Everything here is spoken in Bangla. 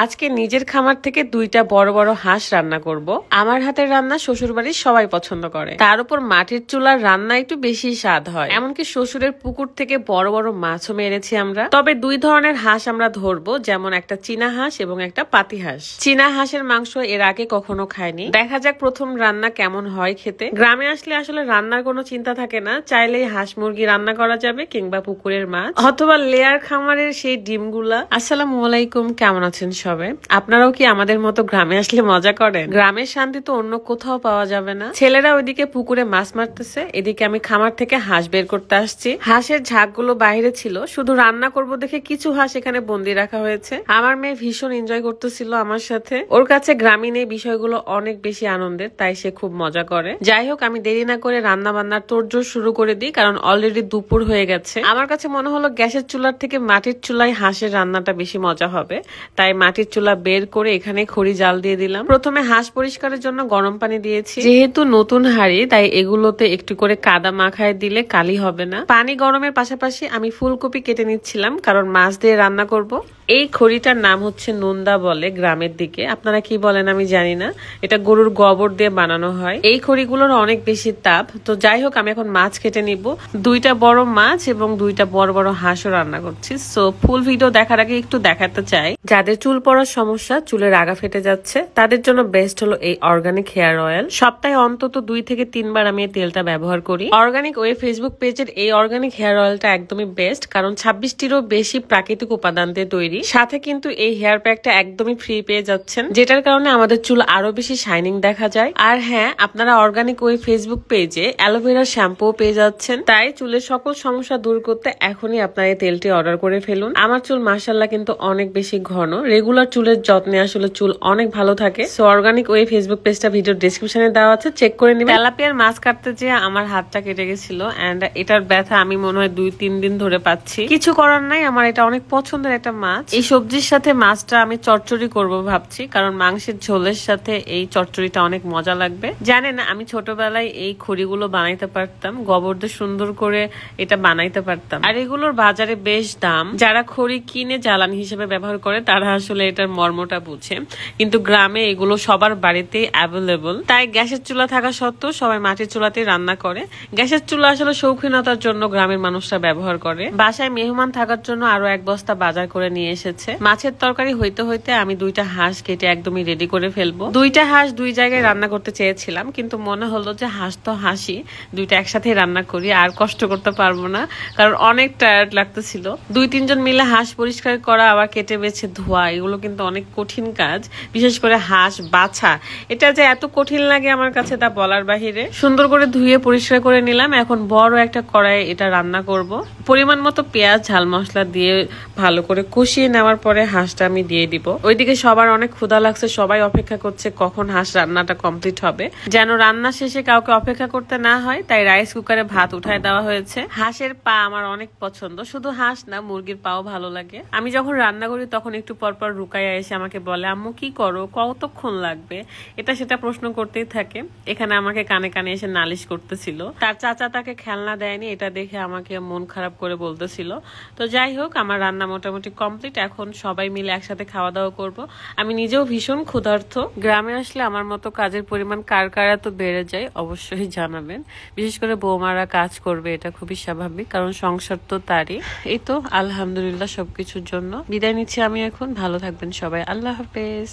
আজকে নিজের খামার থেকে দুইটা বড় বড় হাঁস রান্না করব। আমার হাতের রান্না শ্বশুর বাড়ির সবাই পছন্দ করে, তার উপর মাটির চুলার রান্না একটু বেশি স্বাদ হয়। এমনকি শ্বশুরের পুকুর থেকে বড় বড় মাছও মেরেছি আমরা। তবে দুই ধরনের হাঁস আমরা ধরবো, যেমন একটা চীনা হাঁস এবং একটা পাতি হাঁস। চীনা হাঁসের মাংস এর আগে কখনো খাইনি, দেখা যাক প্রথম রান্না কেমন হয় খেতে। গ্রামে আসলে আসলে রান্নার কোনো চিন্তা থাকে না, চাইলেই হাঁস মুরগি রান্না করা যাবে কিংবা পুকুরের মাছ অথবা লেয়ার খামারের সেই ডিমগুলা। আসসালামু আলাইকুম, কেমন আছেন সবাই? আপনারাও কি আমাদের মতো গ্রামে আসলে মজা করেন? গ্রামের শান্তি তো অন্য কোথাও পাওয়া যাবে না। ছেলেরা ওইদিকে পুকুরে মাছ মারতেছে, এদিকে আমি খামার থেকে হাঁস বের করতে আসছি। হাঁসের ঝাঁকগুলো বাইরে ছিল, শুধু রান্না করব দেখে কিছু হাঁস এখানে বন্দি রাখা হয়েছে। আমার মেয়ে ভীষণ এনজয় করতেছিল আমার সাথে। ওর কাছে গ্রামীণ এই বিষয়গুলো অনেক বেশি আনন্দের, তাই সে খুব মজা করে। যাই হোক, আমি দেরি না করে রান্না বান্নার তোড়জোড় শুরু করে দিই, কারণ অলরেডি দুপুর হয়ে গেছে। আমার কাছে মনে হলো গ্যাসের চুলার থেকে মাটির চুলায় হাঁসের রান্নাটা বেশি মজা হবে, তাই মাটির চুলা বের করে এখানে খড়ি জাল দিয়ে দিলাম। প্রথমে হাঁস পরিষ্কারের জন্য গরম পানি দিয়েছি, যেহেতু নতুন হাঁড়ি তাই এগুলোতে একটু করে কাদা মাখায় দিলে কালি হবে না। পানি গরমের পাশাপাশি আমি ফুলকপি কেটে নিচ্ছিলাম, কারণ মাছ দিয়ে রান্না করব। এই খড়িটার নাম হচ্ছে নোন্দা বলে গ্রামের দিকে, আপনারা কি বলেন আমি জানি না। এটা গরুর গোবর দিয়ে বানানো হয়। এই খড়িগুলোর অনেক বেশি তাপ। তো যাই হোক, আমি এখন মাছ কেটে নিব। দুইটা বড় মাছ এবং দুইটা বড় বড় হাঁসও রান্না করছি। সো ফুল ভিডিও দেখার আগে একটু দেখাতে চাই, যাদের চুল পড়ার সমস্যা, চুলের আগা ফেটে যাচ্ছে, তাদের জন্য বেস্ট হলো এই অর্গানিক হেয়ার অয়েল। সপ্তাহে অন্তত 2 থেকে 3 বার আমি এই তেলটা ব্যবহার করি। অর্গানিক ওয়ে ফেসবুক পেজের এই অর্গানিক হেয়ার অয়েলটা একদমই বেস্ট, কারণ 26টিরও বেশি প্রাকৃতিক উপাদান দিয়ে তৈরি। সাথে কিন্তু এই হেয়ার প্যাকটা একদমই ফ্রি পেয়ে যাচ্ছেন, যেটার কারণে আমাদের চুল আরো বেশি শাইনিং দেখা যায়। আর হ্যাঁ, আপনারা অর্গানিক ওয়ে ফেসবুক পেজে অ্যালোভেরা শ্যাম্পু পেয়ে যাচ্ছেন, তাই চুলের সকল সমস্যা দূর করতে এখনই আপনারা এই তেলটি অর্ডার করে ফেলুন। আমার চুল মাশাআল্লাহ কিন্তু অনেক বেশি ঘন, রেগুলার চুলের যত্নে আসলে চুল অনেক ভালো থাকে। সো অর্গানিক ওয়ে ফেসবুক পেজটা ভিডিও ডেসক্রিপশনে দেওয়া আছে, চেক করে নিবেন। তেলাপিয়ার মাছ কাটতে যেয়ে আমার হাতটা কেটে গেছিল, এন্ড এটার ব্যথা আমি মনে হয় 2-3 দিন ধরে পাচ্ছি। কিছু করার নাই, আমার এটা অনেক পছন্দের একটা মাছ। এই সবজির সাথে মাছটা আমি চচ্চড়ি করব ভাবছি, কারণ মাংসের ঝোলের সাথে এই চচ্চড়িটা অনেক মজা লাগবে। জানেন, আমি ছোটবেলায় এই খড়িগুলো বানাইতে পারতাম, গোবর দিয়ে সুন্দর করে এটা বানাইতে পারতাম। আর এগুলোর বাজারে বেশ দাম। যারা খড়ি কিনে জ্বালানি হিসেবে ব্যবহার করে তারা আসলে এটার মর্মটা বুঝে, কিন্তু গ্রামে এগুলো সবার বাড়িতেই অ্যাভেলেবল। তাই গ্যাসের চুলা থাকা সত্ত্বেও সবাই মাটির চুলাতেই রান্না করে। গ্যাসের চুলা আসলে শৌখিনতার জন্য গ্রামের মানুষরা ব্যবহার করে। বাসায় মেহমান থাকার জন্য আরো 1 বস্তা বাজার করে নিয়ে এসেছে। মাছের তরকারি হইতে হইতে আমি 2টা হাঁস কেটে একদমই রেডি করে ফেলবো। 2টা হাঁস 2 জায়গায় রান্না করতে চেয়েছিলাম, কিন্তু মনে হলো যে হাঁস তো হাসি, 2টা একসাথে রান্না করি, আর কষ্ট করতে পারবো না, কারণ অনেক টায়ার্ড লাগতেছিল। 2-3 জন মিলে হাঁস পরিষ্কার করা, আবার কেটে বেছে ধোয়া, এগুলো কিন্তু অনেক কঠিন কাজ। বিশেষ করে হাঁস বাছা, এটা যে এত কঠিন লাগে আমার কাছে তা বলার বাহিরে। সুন্দর করে ধুয়ে পরিষ্কার করে নিলাম। এখন বড় একটা কড়াই এটা রান্না করব। পরিমাণ মতো পেঁয়াজ, ঝাল মশলা দিয়ে ভালো করে কষিয়ে নেওয়ার পরে হাঁসটা আমি দিয়ে দিব। ওইদিকে সবার অনেক ক্ষুধা লাগছে, সবাই অপেক্ষা করছে কখন হাঁস রান্নাটা কমপ্লিট হবে, যেন রান্না শেষে কাউকে অপেক্ষা করতে না হয়। তাই রাইস কুকারে ভাত উঠায় দেওয়া হয়েছে। হাঁসের পা আমার অনেক পছন্দ, শুধু হাঁস না, মুরগির পাও ভালো লাগে। আমি যখন রান্না করি তখন একটু পরপর রুকাইয়া এসে আমাকে বলে, আম্মু কি করো, কতক্ষণ লাগবে, এটা সেটা প্রশ্ন করতেই থাকে। এখানে আমাকে কানে কানে এসে নালিশ করতেছিল, তার চাচা তাকে খেলনা দেয়নি, এটা দেখে আমাকে মন খারাপ করে বলতেছিল। তো যাই হোক, আমার রান্না মোটামুটি কমপ্লিট। এখন সবাই মিলে একসাথে খাওয়া দাওয়া করব। আমি নিজেও ভীষণ ক্ষুধার্ত। গ্রামে আসলে আমার মতো কাজের পরিমাণ কার কার এত বেড়ে যায় অবশ্যই জানাবেন। বিশেষ করে বৌমারা কাজ করবে, এটা খুবই স্বাভাবিক, কারণ সংসার তো তারই। এই তো আলহামদুলিল্লাহ সবকিছুর জন্য বিদায় নিচ্ছি আমি এখন। ভালো থাকবেন সবাই, আল্লাহ হাফেজ।